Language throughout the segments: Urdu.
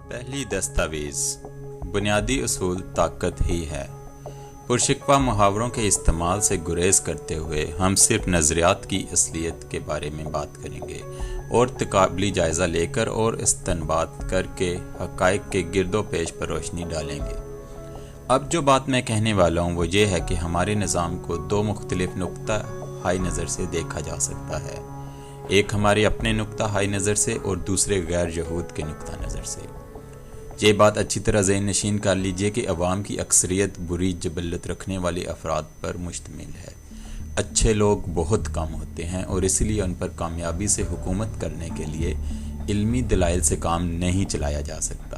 پہلی دستاویز بنیادی اصول طاقت ہی ہے۔ پرشکوہ محاوروں کے استعمال سے گریز کرتے ہوئے ہم صرف نظریات کی اصلیت کے بارے میں بات کریں گے اور تقابلی جائزہ لے کر اور استنباط کر کے حقائق کے گرد و پیش پر روشنی ڈالیں گے۔ اب جو بات میں کہنے والا ہوں وہ یہ ہے کہ ہمارے نظام کو دو مختلف نقطہ ہائی نظر سے دیکھا جا سکتا ہے، ایک ہمارے اپنے نقطہ ہائی نظر سے اور دوسرے غیر یہود کے نقطہ نظر سے۔ یہ بات اچھی طرح ذہن نشین کر لیجئے کہ عوام کی اکثریت بری جبلت رکھنے والے افراد پر مشتمل ہے۔ اچھے لوگ بہت کم ہوتے ہیں اور اس لیے ان پر کامیابی سے حکومت کرنے کے لیے علمی دلائل سے کام نہیں چلایا جا سکتا۔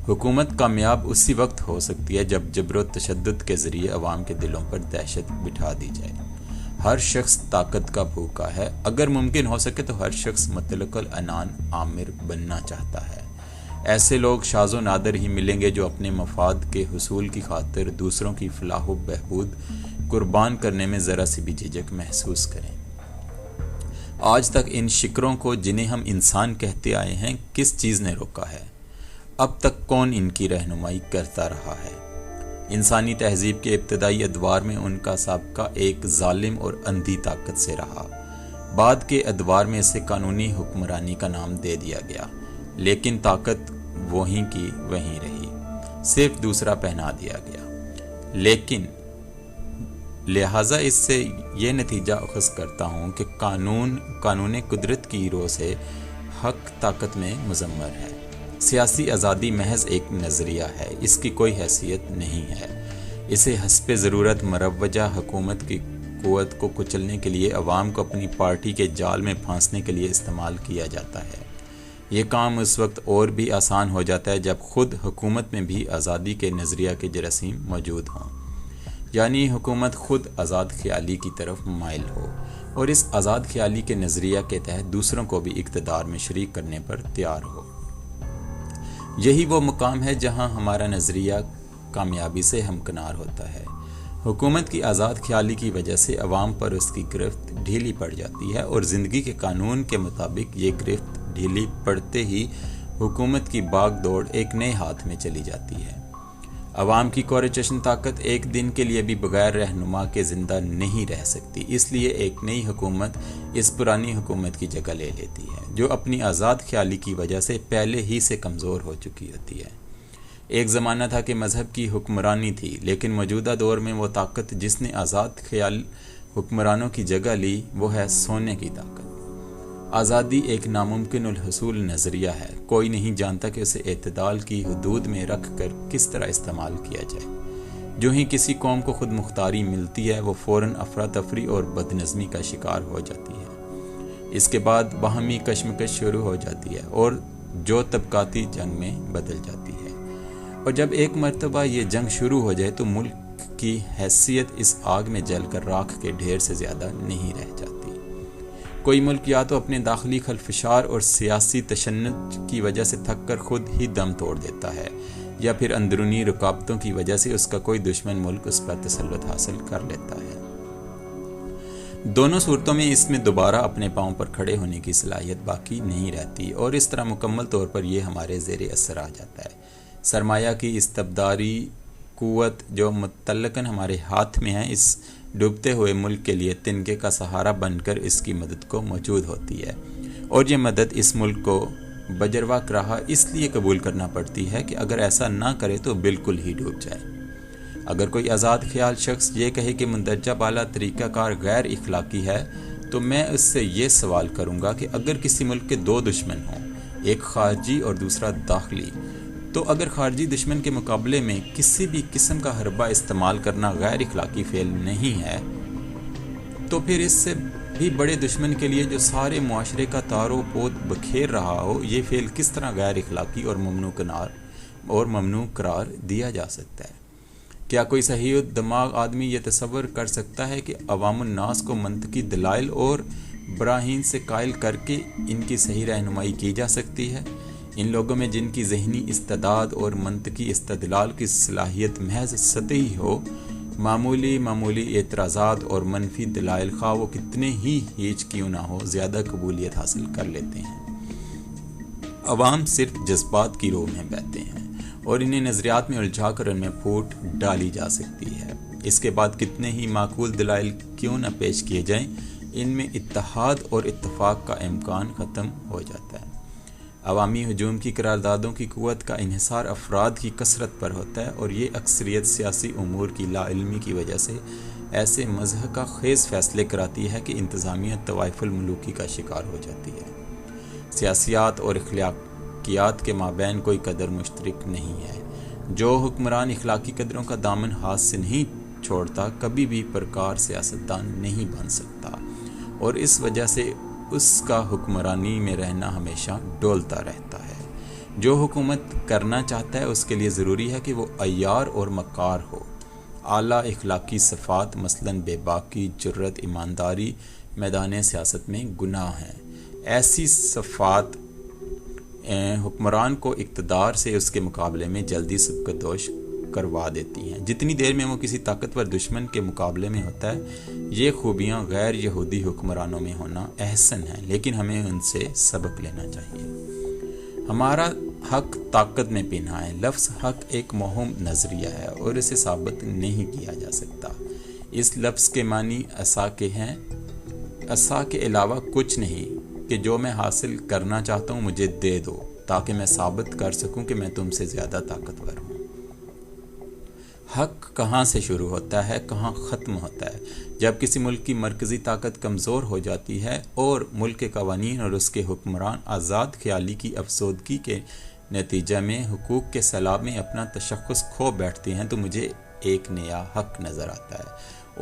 حکومت کامیاب اسی وقت ہو سکتی ہے جب جبر و تشدد کے ذریعے عوام کے دلوں پر دہشت بٹھا دی جائے۔ ہر شخص طاقت کا بھوکا ہے، اگر ممکن ہو سکے تو ہر شخص مطلق العنان آمر بننا چاہتا ہے۔ ایسے لوگ شاذ و نادر ہی ملیں گے جو اپنے مفاد کے حصول کی خاطر دوسروں کی فلاح و بہبود قربان کرنے میں ذرا سی بھی جھجک محسوس کریں۔ آج تک ان شکروں کو جنہیں ہم انسان کہتے آئے ہیں کس چیز نے روکا ہے؟ اب تک کون ان کی رہنمائی کرتا رہا ہے؟ انسانی تہذیب کے ابتدائی ادوار میں ان کا سابقہ ایک ظالم اور اندھی طاقت سے رہا۔ بعد کے ادوار میں اسے قانونی حکمرانی کا نام دے دیا گیا، لیکن طاقت وہیں کی وہیں رہی، صرف دوسرا پہنا دیا گیا۔ لیکن لہٰذا اس سے یہ نتیجہ اخذ کرتا ہوں کہ قانون قدرت کی رو سے حق طاقت میں مضمر ہے۔ سیاسی آزادی محض ایک نظریہ ہے، اس کی کوئی حیثیت نہیں ہے۔ اسے حسب ضرورت مروجہ حکومت کی قوت کو کچلنے کے لیے عوام کو اپنی پارٹی کے جال میں پھانسنے کے لیے استعمال کیا جاتا ہے۔ یہ کام اس وقت اور بھی آسان ہو جاتا ہے جب خود حکومت میں بھی آزادی کے نظریہ کے جراثیم موجود ہوں، یعنی حکومت خود آزاد خیالی کی طرف مائل ہو اور اس آزاد خیالی کے نظریہ کے تحت دوسروں کو بھی اقتدار میں شریک کرنے پر تیار ہو۔ یہی وہ مقام ہے جہاں ہمارا نظریہ کامیابی سے ہمکنار ہوتا ہے۔ حکومت کی آزاد خیالی کی وجہ سے عوام پر اس کی گرفت ڈھیلی پڑ جاتی ہے اور زندگی کے قانون کے مطابق یہ گرفت ڈھیلی پڑتے ہی حکومت کی باغ دوڑ ایک نئے ہاتھ میں چلی جاتی ہے۔ عوام کی کور چشم طاقت ایک دن کے لیے بھی بغیر رہنما کے زندہ نہیں رہ سکتی، اس لیے ایک نئی حکومت اس پرانی حکومت کی جگہ لے لیتی ہے جو اپنی آزاد خیالی کی وجہ سے پہلے ہی سے کمزور ہو چکی ہوتی ہے۔ ایک زمانہ تھا کہ مذہب کی حکمرانی تھی، لیکن موجودہ دور میں وہ طاقت جس نے آزاد خیال حکمرانوں کی جگہ لی وہ ہے سونے کی طاقت۔ آزادی ایک ناممکن الحصول نظریہ ہے، کوئی نہیں جانتا کہ اسے اعتدال کی حدود میں رکھ کر کس طرح استعمال کیا جائے۔ جو ہی کسی قوم کو خود مختاری ملتی ہے وہ فوراً افراتفری اور بدنظمی کا شکار ہو جاتی ہے۔ اس کے بعد باہمی کشمکش شروع ہو جاتی ہے اور جو طبقاتی جنگ میں بدل جاتی ہے، اور جب ایک مرتبہ یہ جنگ شروع ہو جائے تو ملک کی حیثیت اس آگ میں جل کر راکھ کے ڈھیر سے زیادہ نہیں رہ جاتی۔ کوئی ملک یا تو اپنے داخلی خلفشار اور سیاسی تشنج کی وجہ سے تھک کر خود ہی دم توڑ دیتا ہے، یا پھر اندرونی رکاوٹوں کی وجہ سے اس کا کوئی دشمن ملک اس پر تسلط حاصل کر لیتا ہے۔ دونوں صورتوں میں اس میں دوبارہ اپنے پاؤں پر کھڑے ہونے کی صلاحیت باقی نہیں رہتی اور اس طرح مکمل طور پر یہ ہمارے زیر اثر آ جاتا ہے۔ سرمایہ کی استبداری قوت جو مطلقاً ہمارے ہاتھ میں ہے، اس ڈوبتے ہوئے ملک کے لیے تنکے کا سہارا بن کر اس کی مدد کو موجود ہوتی ہے، اور یہ مدد اس ملک کو بجروا کراہا اس لیے قبول کرنا پڑتی ہے کہ اگر ایسا نہ کرے تو بالکل ہی ڈوب جائے۔ اگر کوئی آزاد خیال شخص یہ کہے کہ مندرجہ بالا طریقہ کار غیر اخلاقی ہے تو میں اس سے یہ سوال کروں گا کہ اگر کسی ملک کے دو دشمن ہوں، ایک خارجی اور دوسرا داخلی، تو اگر خارجی دشمن کے مقابلے میں کسی بھی قسم کا حربہ استعمال کرنا غیر اخلاقی فعل نہیں ہے، تو پھر اس سے بھی بڑے دشمن کے لیے جو سارے معاشرے کا تار و پود بکھیر رہا ہو یہ فعل کس طرح غیر اخلاقی اور ممنوع قرار دیا جا سکتا ہے؟ کیا کوئی صحیح دماغ آدمی یہ تصور کر سکتا ہے کہ عوام الناس کو منطقی دلائل اور براہین سے قائل کر کے ان کی صحیح رہنمائی کی جا سکتی ہے؟ ان لوگوں میں جن کی ذہنی استعداد اور منطقی استدلال کی صلاحیت محض سطحی ہو، معمولی اعتراضات اور منفی دلائل خواہ وہ کتنے ہی ہیچ کیوں نہ ہو زیادہ قبولیت حاصل کر لیتے ہیں۔ عوام صرف جذبات کی رو میں بہتے ہیں اور انہیں نظریات میں الجھا کر ان میں پھوٹ ڈالی جا سکتی ہے۔ اس کے بعد کتنے ہی معقول دلائل کیوں نہ پیش کیے جائیں، ان میں اتحاد اور اتفاق کا امکان ختم ہو جاتا ہے۔ عوامی ہجوم کی قراردادوں کی قوت کا انحصار افراد کی کثرت پر ہوتا ہے، اور یہ اکثریت سیاسی امور کی لا علمی کی وجہ سے ایسے مضحکہ خیز فیصلے کراتی ہے کہ انتظامیہ طوائف الملوکی کا شکار ہو جاتی ہے۔ سیاسیات اور اخلاقیات کے مابین کوئی قدر مشترک نہیں ہے۔ جو حکمران اخلاقی قدروں کا دامن ہاتھ سے نہیں چھوڑتا کبھی بھی پرکار سیاستدان نہیں بن سکتا، اور اس وجہ سے اس کا حکمرانی میں رہنا ہمیشہ ڈولتا رہتا ہے۔ جو حکومت کرنا چاہتا ہے اس کے لیے ضروری ہے کہ وہ عیار اور مکار ہو۔ اعلیٰ اخلاقی صفات مثلاً بے باکی، جرت، ایمانداری میدان سیاست میں گناہ ہیں۔ ایسی صفات حکمران کو اقتدار سے اس کے مقابلے میں جلدی سبکدوش کروا دیتی ہیں۔ جتنی دیر میں وہ کسی طاقتور دشمن کے مقابلے میں ہوتا ہے، یہ خوبیاں غیر یہودی حکمرانوں میں ہونا احسن ہے، لیکن ہمیں ان سے سبق لینا چاہیے۔ ہمارا حق طاقت میں پنہا ہے۔ لفظ حق ایک موہوم نظریہ ہے اور اسے ثابت نہیں کیا جا سکتا۔ اس لفظ کے معنی عصا کے ہیں۔ عصا کے علاوہ کچھ نہیں کہ جو میں حاصل کرنا چاہتا ہوں مجھے دے دو، تاکہ میں ثابت کر سکوں کہ میں تم سے زیادہ طاقتور ہوں۔ حق کہاں سے شروع ہوتا ہے، کہاں ختم ہوتا ہے؟ جب کسی ملک کی مرکزی طاقت کمزور ہو جاتی ہے اور ملک کے قوانین اور اس کے حکمران آزاد خیالی کی افسردگی کے نتیجہ میں حقوق کے سیلاب میں اپنا تشخص کھو بیٹھتے ہیں، تو مجھے ایک نیا حق نظر آتا ہے،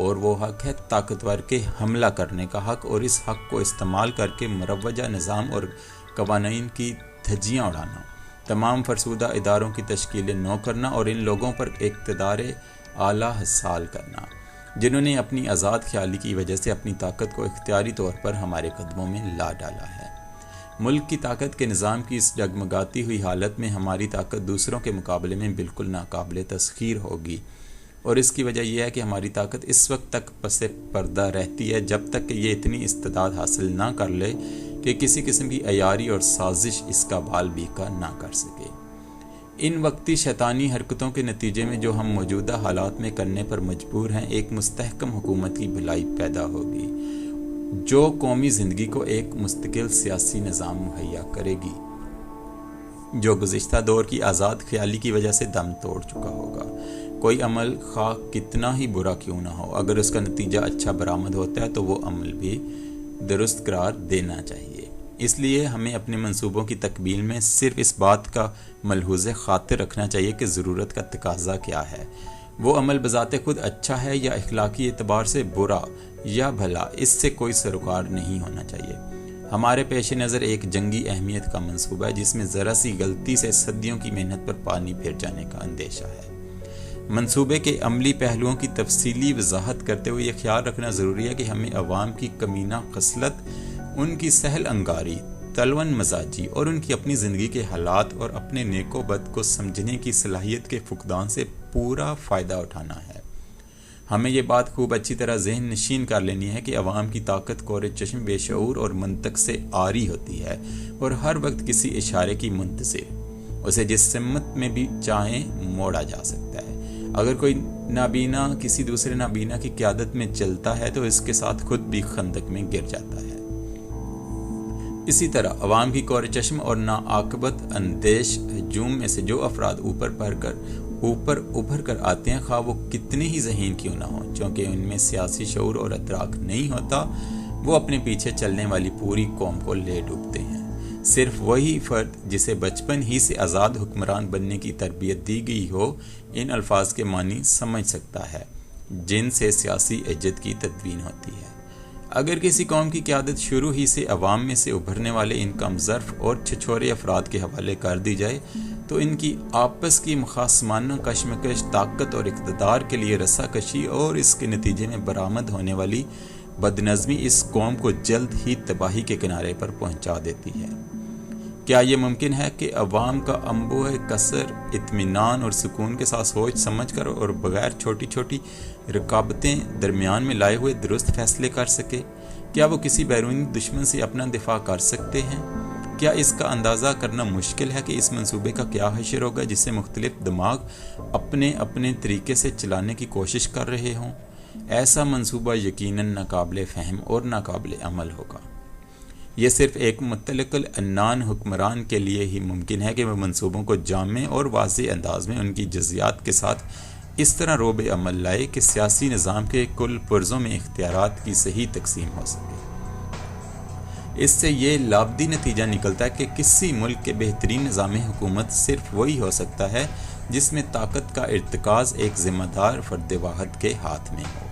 اور وہ حق ہے طاقتور کے حملہ کرنے کا حق، اور اس حق کو استعمال کر کے مروجہ نظام اور قوانین کی دھجیاں اڑانا، تمام فرسودہ اداروں کی تشکیل نو کرنا، اور ان لوگوں پر اقتدار اعلیٰ حاصل کرنا جنہوں نے اپنی آزاد خیالی کی وجہ سے اپنی طاقت کو اختیاری طور پر ہمارے قدموں میں لا ڈالا ہے۔ ملک کی طاقت کے نظام کی اس جگمگاتی ہوئی حالت میں ہماری طاقت دوسروں کے مقابلے میں بالکل ناقابل تسخیر ہوگی، اور اس کی وجہ یہ ہے کہ ہماری طاقت اس وقت تک پس پردہ رہتی ہے جب تک کہ یہ اتنی استعداد حاصل نہ کر لے کہ کسی قسم کی عیاری اور سازش اس کا بال بیکا نہ کر سکے۔ ان وقتی شیطانی حرکتوں کے نتیجے میں جو ہم موجودہ حالات میں کرنے پر مجبور ہیں، ایک مستحکم حکومت کی بھلائی پیدا ہوگی جو قومی زندگی کو ایک مستقل سیاسی نظام مہیا کرے گی، جو گزشتہ دور کی آزاد خیالی کی وجہ سے دم توڑ چکا ہوگا۔ کوئی عمل خواہ کتنا ہی برا کیوں نہ ہو، اگر اس کا نتیجہ اچھا برآمد ہوتا ہے تو وہ عمل بھی درست قرار دینا چاہیے۔ اس لیے ہمیں اپنے منصوبوں کی تکمیل میں صرف اس بات کا ملحوظ خاطر رکھنا چاہیے کہ ضرورت کا تقاضا کیا ہے۔ وہ عمل بذات خود اچھا ہے یا اخلاقی اعتبار سے برا یا بھلا، اس سے کوئی سروکار نہیں ہونا چاہیے۔ ہمارے پیش نظر ایک جنگی اہمیت کا منصوبہ ہے جس میں ذرا سی غلطی سے صدیوں کی محنت پر پانی پھر جانے کا اندیشہ ہے۔ منصوبے کے عملی پہلوؤں کی تفصیلی وضاحت کرتے ہوئے یہ خیال رکھنا ضروری ہے کہ ہمیں عوام کی کمینہ خصلت، ان کی سہل انگاری، تلون مزاجی اور ان کی اپنی زندگی کے حالات اور اپنے نیک و بد کو سمجھنے کی صلاحیت کے فقدان سے پورا فائدہ اٹھانا ہے۔ ہمیں یہ بات خوب اچھی طرح ذہن نشین کر لینی ہے کہ عوام کی طاقت کور چشم بے شعور اور منطق سے عاری ہوتی ہے اور ہر وقت کسی اشارے کی منتظر، اسے جس سمت میں بھی چاہیں موڑا جا سکتا ہے۔ اگر کوئی نابینا کسی دوسرے نابینا کی قیادت میں چلتا ہے تو اس کے ساتھ خود بھی خندق میں گر جاتا ہے۔ اسی طرح عوام کی کور چشم اور ناعاقبت اندیش ہجوم میں سے جو افراد اوپر ابھر کر آتے ہیں، خواہ وہ کتنے ہی ذہین کیوں نہ ہوں، چونکہ ان میں سیاسی شعور اور ادراک نہیں ہوتا، وہ اپنے پیچھے چلنے والی پوری قوم کو لے ڈوبتے ہیں۔ صرف وہی فرد جسے بچپن ہی سے آزاد حکمران بننے کی تربیت دی گئی ہو ان الفاظ کے معنی سمجھ سکتا ہے جن سے سیاسی عزت کی تدوین ہوتی ہے۔ اگر کسی قوم کی قیادت شروع ہی سے عوام میں سے ابھرنے والے ان کم ظرف اور چھچورے افراد کے حوالے کر دی جائے تو ان کی آپس کی مخاصمانہ کشمکش، طاقت اور اقتدار کے لیے رسا کشی اور اس کے نتیجے میں برآمد ہونے والی بدنظمی اس قوم کو جلد ہی تباہی کے کنارے پر پہنچا دیتی ہے۔ کیا یہ ممکن ہے کہ عوام کا انبوہ کثر اطمینان اور سکون کے ساتھ سوچ سمجھ کر اور بغیر چھوٹی چھوٹی رکاوٹیں درمیان میں لائے ہوئے درست فیصلے کر سکے؟ کیا وہ کسی بیرونی دشمن سے اپنا دفاع کر سکتے ہیں؟ کیا اس کا اندازہ کرنا مشکل ہے کہ اس منصوبے کا کیا حشر ہوگا جسے مختلف دماغ اپنے اپنے طریقے سے چلانے کی کوشش کر رہے ہوں؟ ایسا منصوبہ یقیناً ناقابل فہم اور ناقابل عمل ہوگا۔ یہ صرف ایک مطلق العنان حکمران کے لیے ہی ممکن ہے کہ وہ منصوبوں کو جامع اور واضح انداز میں ان کی جزیات کے ساتھ اس طرح روب عمل لائے کہ سیاسی نظام کے کل پرزوں میں اختیارات کی صحیح تقسیم ہو سکے۔ اس سے یہ لابدی نتیجہ نکلتا ہے کہ کسی ملک کے بہترین نظام حکومت صرف وہی ہو سکتا ہے جس میں طاقت کا ارتکاز ایک ذمہ دار فرد واحد کے ہاتھ میں ہو۔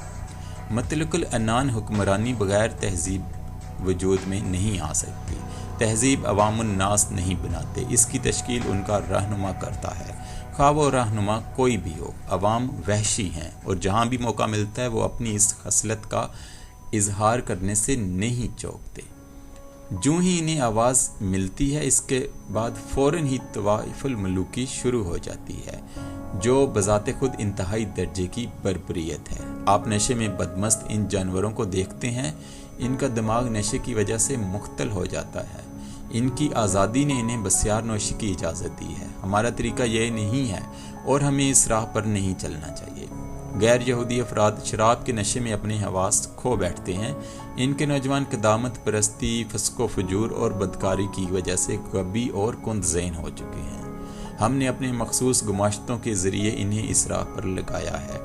مطلق العنان حکمرانی بغیر تہذیب وجود میں نہیں آ سکتی۔ تہذیب عوام الناس نہیں بناتے، اس کی تشکیل ان کا رہنما کرتا ہے، خواہ وہ رہنما کوئی بھی ہو۔ عوام وحشی ہیں اور جہاں بھی موقع ملتا ہے وہ اپنی اس خصلت کا اظہار کرنے سے نہیں چوکتے۔ جو ہی انہیں آواز ملتی ہے اس کے بعد فوراً ہی طوائف الملوکی شروع ہو جاتی ہے، جو بذات خود انتہائی درجے کی بربریت ہے۔ آپ نشے میں بدمست ان جانوروں کو دیکھتے ہیں، ان کا دماغ نشے کی وجہ سے مختل ہو جاتا ہے۔ ان کی آزادی نے انہیں بسیار نوشی کی اجازت دی ہے۔ ہمارا طریقہ یہ نہیں ہے اور ہمیں اس راہ پر نہیں چلنا چاہیے۔ غیر یہودی افراد شراب کے نشے میں اپنے حواس کھو بیٹھتے ہیں۔ ان کے نوجوان قدامت پرستی، فسق و فجور اور بدکاری کی وجہ سے غبی اور کند ذہن ہو چکے ہیں۔ ہم نے اپنے مخصوص گماشتوں کے ذریعے انہیں اس راہ پر لگایا ہے۔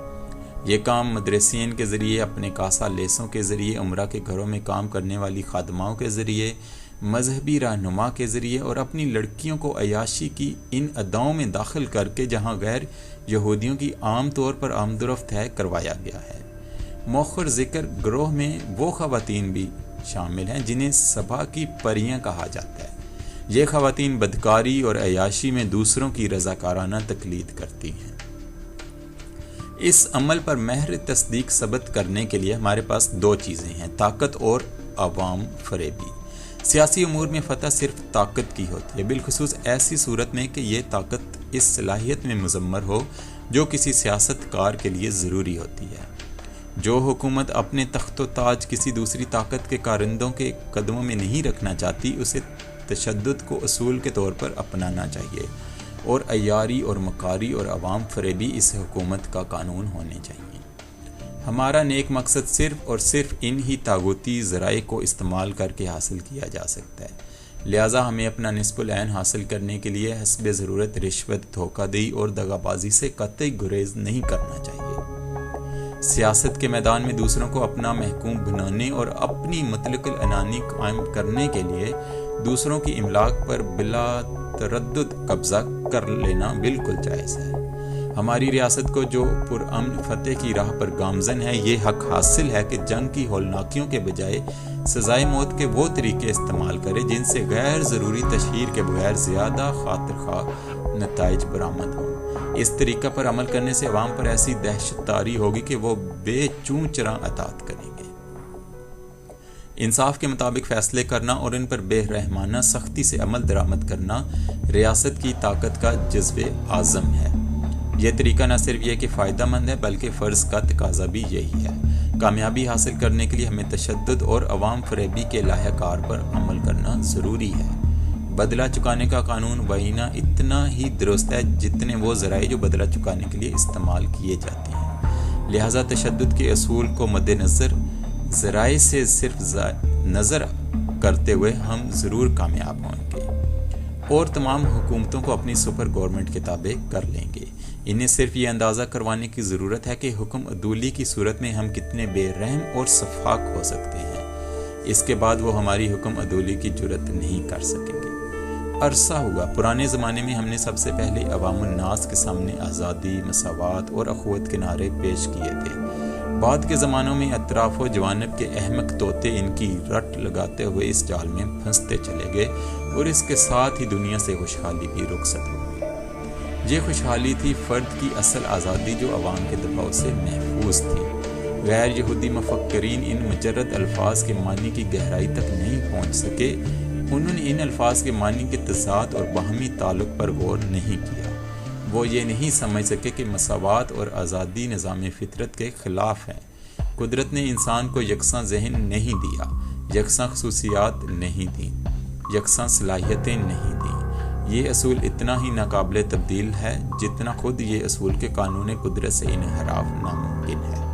یہ کام مدرسین کے ذریعے، اپنے کاسا لیسوں کے ذریعے، عمرہ کے گھروں میں کام کرنے والی خادماؤں کے ذریعے، مذہبی رہنما کے ذریعے اور اپنی لڑکیوں کو عیاشی کی ان اداؤں میں داخل کر کے جہاں غیر یہودیوں کی عام طور پر آمد و رفت ہے کروایا گیا ہے۔ مؤخر ذکر گروہ میں وہ خواتین بھی شامل ہیں جنہیں سبا کی پریاں کہا جاتا ہے۔ یہ خواتین بدکاری اور عیاشی میں دوسروں کی رضاکارانہ تقلید کرتی ہیں۔ اس عمل پر مہر تصدیق ثبت کرنے کے لیے ہمارے پاس دو چیزیں ہیں، طاقت اور عوام فریبی۔ سیاسی امور میں فتح صرف طاقت کی ہوتی ہے، بالخصوص ایسی صورت میں کہ یہ طاقت اس صلاحیت میں مضمر ہو جو کسی سیاست کار کے لیے ضروری ہوتی ہے۔ جو حکومت اپنے تخت و تاج کسی دوسری طاقت کے کارندوں کے قدموں میں نہیں رکھنا چاہتی، اسے تشدد کو اصول کے طور پر اپنانا چاہیے، اور عیاری اور مکاری اور عوام فریبی اس حکومت کا قانون ہونے چاہیے۔ ہمارا نیک مقصد صرف اور صرف ان ہی طاغوتی ذرائع کو استعمال کر کے حاصل کیا جا سکتا ہے، لہٰذا ہمیں اپنا نصف العین حاصل کرنے کے لیے حسب ضرورت رشوت، دھوکہ دہی اور دغابازی سے قطعی گریز نہیں کرنا چاہیے۔ سیاست کے میدان میں دوسروں کو اپنا محکوم بنانے اور اپنی مطلق العنانی قائم کرنے کے لیے دوسروں کی املاک پر بلا تردد قبضہ کر لینا بالکل جائز ہے۔ ہماری ریاست کو جو پرامن فتح کی راہ پر گامزن ہے، یہ حق حاصل ہے کہ جنگ کی ہولناکیوں کے بجائے سزائے موت کے وہ طریقے استعمال کرے جن سے غیر ضروری تشہیر کے بغیر زیادہ خاطر خواہ نتائج برآمد ہوں۔ اس طریقہ پر عمل کرنے سے عوام پر ایسی دہشت طاری ہوگی کہ وہ بے چوں چراں اطاعت کریں گے۔ انصاف کے مطابق فیصلے کرنا اور ان پر بے رحمانہ سختی سے عمل درآمد کرنا ریاست کی طاقت کا جزو اعظم ہے۔ یہ طریقہ نہ صرف یہ کہ فائدہ مند ہے بلکہ فرض کا تقاضا بھی یہی ہے۔ کامیابی حاصل کرنے کے لیے ہمیں تشدد اور عوام فریبی کے لاہ کار پر عمل کرنا ضروری ہے۔ بدلہ چکانے کا قانون وعینہ اتنا ہی درست ہے جتنے وہ ذرائع جو بدلہ چکانے کے لیے استعمال کیے جاتے ہیں، لہٰذا تشدد کے اصول کو مد نظر ذرائع سے صرف نظر کرتے ہوئے ہم ضرور کامیاب ہوں گے اور تمام حکومتوں کو اپنی سپر گورنمنٹ کے تابع کر لیں گے۔ انہیں صرف یہ اندازہ کروانے کی ضرورت ہے کہ حکم عدولی کی صورت میں ہم کتنے بے رحم اور شفاق ہو سکتے ہیں، اس کے بعد وہ ہماری حکم عدولی کی جرات نہیں کر سکیں گے۔ عرصہ ہوا، پرانے زمانے میں ہم نے سب سے پہلے عوام الناس کے سامنے آزادی، مساوات اور اخوت کے نعرے پیش کیے تھے۔ بعد کے زمانوں میں اطراف و جوانب کے احمق طوطے ان کی رٹ لگاتے ہوئے اس جال میں پھنستے چلے گئے اور اس کے ساتھ ہی دنیا سے خوشحالی بھی رخصت ہو گئی۔ یہ خوشحالی تھی فرد کی اصل آزادی جو عوام کے دباؤ سے محفوظ تھی۔ غیر یہودی مفکرین ان مجرد الفاظ کے معنی کی گہرائی تک نہیں پہنچ سکے۔ انہوں نے ان الفاظ کے معنی کے تضاد اور باہمی تعلق پر غور نہیں کیا۔ وہ یہ نہیں سمجھ سکے کہ مساوات اور آزادی نظام فطرت کے خلاف ہیں۔ قدرت نے انسان کو یکساں ذہن نہیں دیا، یکساں خصوصیات نہیں دیں۔ یکساں صلاحیتیں نہیں دیں۔ یہ اصول اتنا ہی ناقابل تبدیل ہے جتنا خود یہ اصول کے قانون قدرت سے انحراف ناممکن ہے۔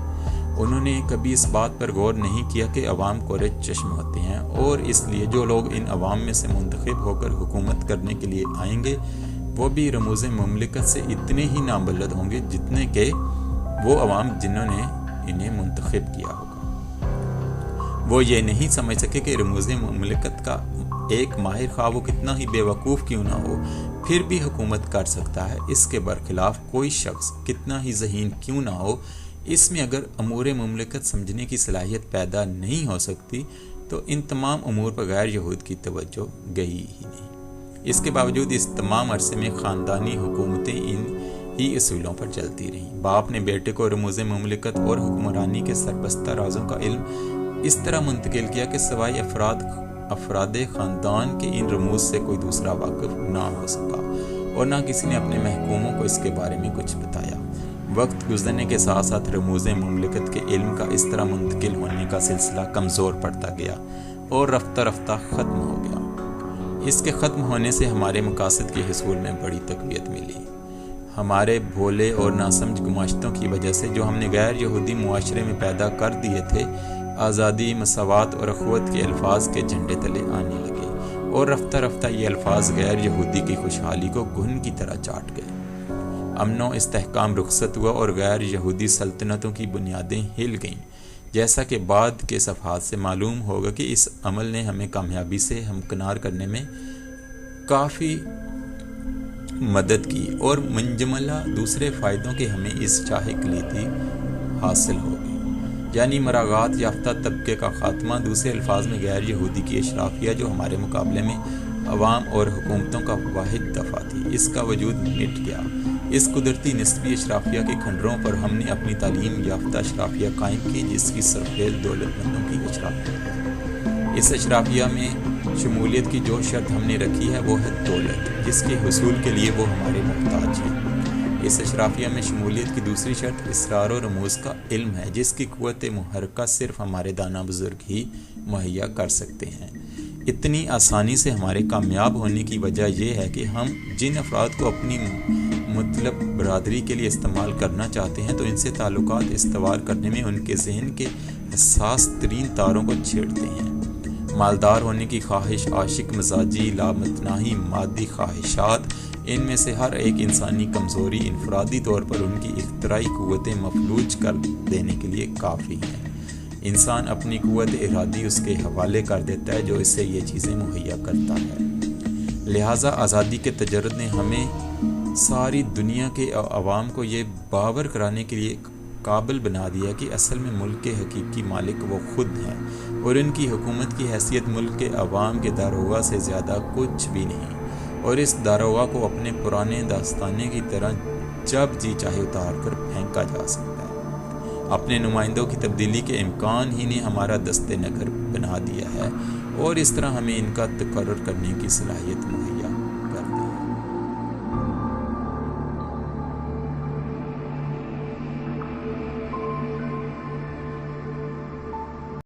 انہوں نے کبھی اس بات پر غور نہیں کیا کہ عوام کوڑے چشم ہوتے ہیں، اور اس لیے جو لوگ ان عوام میں سے منتخب ہو کر حکومت کرنے کے لیے آئیں گے وہ بھی رموز مملکت سے اتنے ہی نابلد ہوں گے جتنے کہ وہ عوام جنہوں نے انہیں منتخب کیا ہوگا۔ وہ یہ نہیں سمجھ سکے کہ رموز مملکت کا ایک ماہر خواہ وہ کتنا ہی بے وقوف کیوں نہ ہو پھر بھی حکومت کر سکتا ہے۔ اس کے برخلاف کوئی شخص کتنا ہی ذہین کیوں نہ ہو، اس میں اگر امور مملکت سمجھنے کی صلاحیت پیدا نہیں ہو سکتی تو ان تمام امور پر غیر یہود کی توجہ گئی ہی نہیں۔ اس کے باوجود اس تمام عرصے میں خاندانی حکومتیں ان ہی اصولوں پر چلتی رہیں۔ باپ نے بیٹے کو رموز مملکت اور حکمرانی کے سربستہ رازوں کا علم اس طرح منتقل کیا کہ سوائے افراد خاندان کے ان رموز سے کوئی دوسرا واقف نہ ہو سکا، اور نہ کسی نے اپنے محکوموں کو اس کے بارے میں کچھ بتایا۔ وقت گزرنے کے ساتھ ساتھ رموز مملکت کے علم کا اس طرح منتقل ہونے کا سلسلہ کمزور پڑتا گیا اور رفتہ رفتہ ختم ہو گیا۔ اس کے ختم ہونے سے ہمارے مقاصد کے حصول میں بڑی تقویت ملی۔ ہمارے بھولے اور ناسمجھ گماشتوں کی وجہ سے جو ہم نے غیر یہودی معاشرے میں پیدا کر دیے تھے، آزادی، مساوات اور اخوت کے الفاظ کے جھنڈے تلے آنے لگے، اور رفتہ رفتہ یہ الفاظ غیر یہودی کی خوشحالی کو گھن کی طرح چاٹ گئے۔ امن و استحکام رخصت ہوا اور غیر یہودی سلطنتوں کی بنیادیں ہل گئیں، جیسا کہ بعد کے صفحات سے معلوم ہوگا کہ اس عمل نے ہمیں کامیابی سے ہمکنار کرنے میں کافی مدد کی، اور منجملہ دوسرے فائدوں کے ہمیں اس چاہ کلیدی حاصل ہو گئی، یعنی مراعات یافتہ طبقے کا خاتمہ، دوسرے الفاظ میں غیر یہودی کی اشرافیہ جو ہمارے مقابلے میں عوام اور حکومتوں کا واحد دفعہ تھی، اس کا وجود مٹ گیا۔ اس قدرتی نسبی اشرافیہ کے کھنڈروں پر ہم نے اپنی تعلیم یافتہ اشرافیہ قائم کی، جس کی سرخیل دولت مندوں کی اشرافیہ ہے۔ اس اشرافیہ میں شمولیت کی جو شرط ہم نے رکھی ہے وہ ہے دولت، جس کے حصول کے لیے وہ ہمارے محتاج ہیں۔ اس اشرافیہ میں شمولیت کی دوسری شرط اسرار و رموز کا علم ہے، جس کی قوت محرکہ صرف ہمارے دانا بزرگ ہی مہیا کر سکتے ہیں۔ اتنی آسانی سے ہمارے کامیاب ہونے کی وجہ یہ ہے کہ ہم جن افراد کو اپنی مطلب برادری کے لیے استعمال کرنا چاہتے ہیں تو ان سے تعلقات استوار کرنے میں ان کے ذہن کے حساس ترین تاروں کو چھیڑتے ہیں۔ مالدار ہونے کی خواہش، عاشق مزاجی، لامتناہی مادی خواہشات، ان میں سے ہر ایک انسانی کمزوری انفرادی طور پر ان کی اختراعی قوتیں مفلوج کر دینے کے لیے کافی ہیں۔ انسان اپنی قوت ارادی اس کے حوالے کر دیتا ہے جو اسے یہ چیزیں مہیا کرتا ہے۔ لہٰذا آزادی کے تجرد نے ہمیں ساری دنیا کے عوام کو یہ باور کرانے کے لیے قابل بنا دیا کہ اصل میں ملک کے حقیقی مالک وہ خود ہیں، اور ان کی حکومت کی حیثیت ملک کے عوام کے داروغہ سے زیادہ کچھ بھی نہیں، اور اس داروغہ کو اپنے پرانے داستانے کی طرح جب جی چاہے اتار کر پھینکا جا سکتا ہے۔ اپنے نمائندوں کی تبدیلی کے امکان ہی نے ہمارا دست نگر بنا دیا ہے، اور اس طرح ہمیں ان کا تقرر کرنے کی صلاحیت مہیا